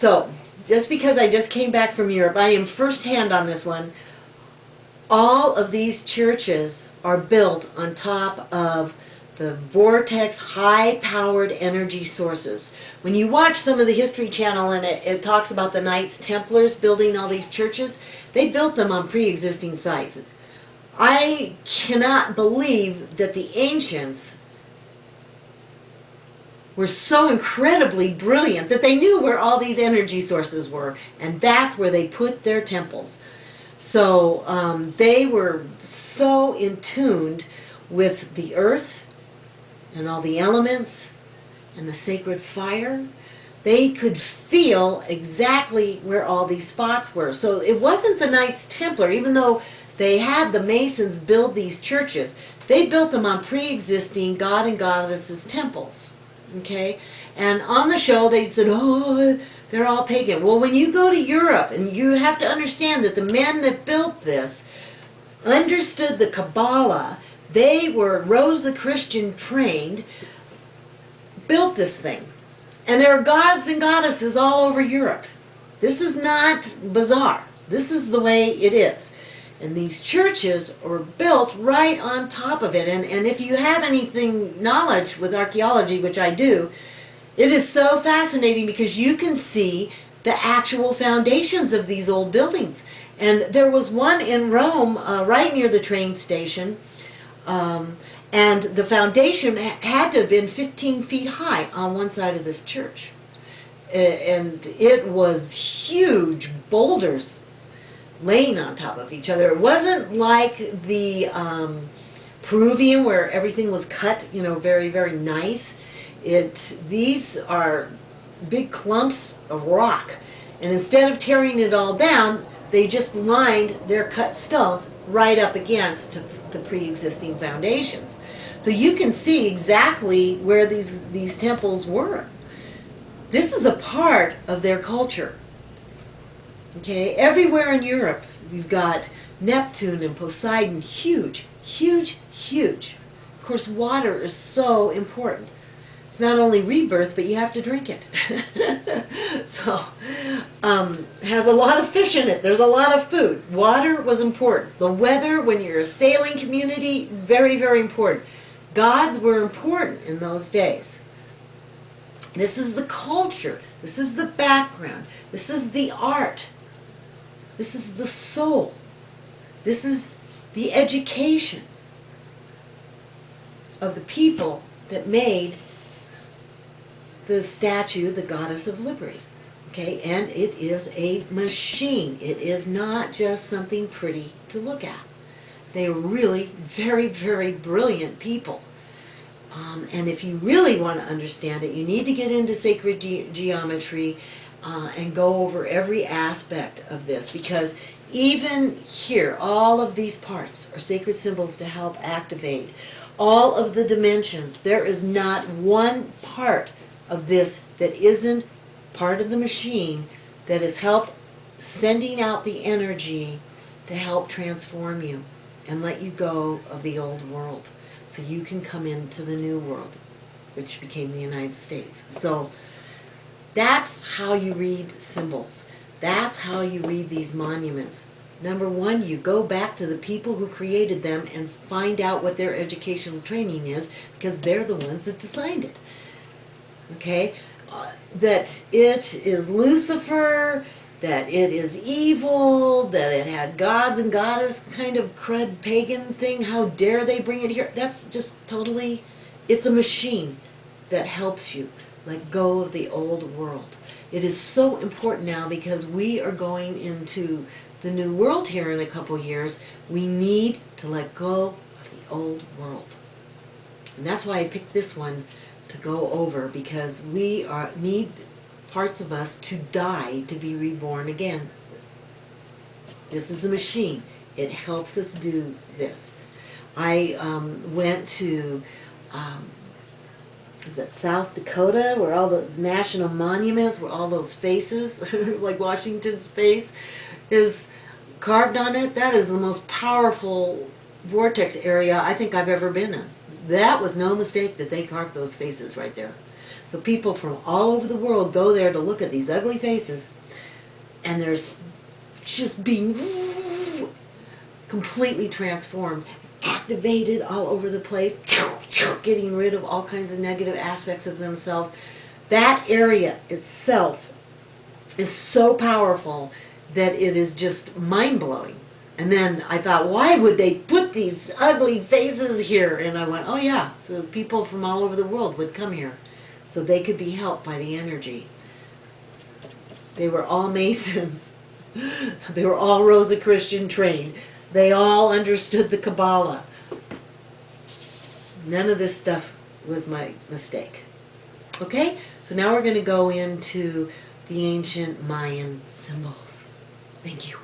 So, just because I just came back from Europe, I am firsthand on this one. All of these churches are built on top of the vortex high-powered energy sources. When you watch some of the History Channel and it talks about the Knights Templars building all these churches, they built them on pre-existing sites. I cannot believe that the ancients were so incredibly brilliant that they knew where all these energy sources were, and that's where they put their temples. So they were so in tune with the earth and all the elements and the sacred fire. They could feel exactly where all these spots were. So it wasn't the Knights Templar, even though they had the Masons build these churches. They built them on pre-existing god and goddesses temples. Okay? And on the show they said, oh, they're all pagan. Well, when you go to Europe, and you have to understand that the men that built this understood the Kabbalah. They were Rosicrucian trained, built this thing. And there are gods and goddesses all over Europe. This is not bizarre. This is the way it is. And these churches are built right on top of it. And if you have anything knowledge with archaeology, which I do, it is so fascinating because you can see the actual foundations of these old buildings. And there was one in Rome right near the train station. And the foundation had to have been 15 feet high on one side of this church. And it was huge boulders laying on top of each other. It wasn't like the Peruvian where everything was cut, you know, very, very nice. These are big clumps of rock. And instead of tearing it all down, they just lined their cut stones right up against the pre-existing foundations. So you can see exactly where these temples were. This is a part of their culture. Okay, everywhere in Europe you've got Neptune and Poseidon, huge, huge, huge. Of course, water is so important. It's not only rebirth, but you have to drink it. So, has a lot of fish in it. There's a lot of food. Water was important. The weather, when you're a sailing community, very, very important. Gods were important in those days. This is the culture. This is the background. This is the art. This is the soul. This is the education of the people that made the statue, the Goddess of Liberty. Okay, and it is a machine. It is not just something pretty to look at. They are really very, very brilliant people. And if you really want to understand it, you need to get into sacred geometry and go over every aspect of this, because even here, all of these parts are sacred symbols to help activate all of the dimensions. There is not one part of this that isn't part of the machine that has helped sending out the energy to help transform you and let you go of the old world so you can come into the new world, which became the United States. So that's how you read symbols. That's how you read these monuments. Number one, you go back to the people who created them and find out what their educational training is, because they're the ones that designed it. Okay? That it is Lucifer, that it is evil, that it had gods and goddess kind of crud pagan thing. How dare they bring it here? That's just totally, it's a machine that helps you let go of the old world. It is so important now because we are going into the new world here in a couple years. We need to let go of the old world. And that's why I picked this one to go over, because we need parts of us to die to be reborn again. This is a machine. It helps us do this. I went to is it South Dakota, where all the national monuments, where all those faces, like Washington's face, is carved on it. That is the most powerful vortex area I think I've ever been in. That was no mistake that they carved those faces right there. So people from all over the world go there to look at these ugly faces, and there's just being completely transformed, activated all over the place, getting rid of all kinds of negative aspects of themselves. That area itself is so powerful that it is just mind-blowing. And then I thought, why would they put these ugly faces here? And I went, oh yeah, so people from all over the world would come here so they could be helped by the energy. They were all Masons. They were all Rosicrucian trained. They all understood the Kabbalah. None of this stuff was my mistake. Okay, so now we're going to go into the ancient Mayan symbols. Thank you.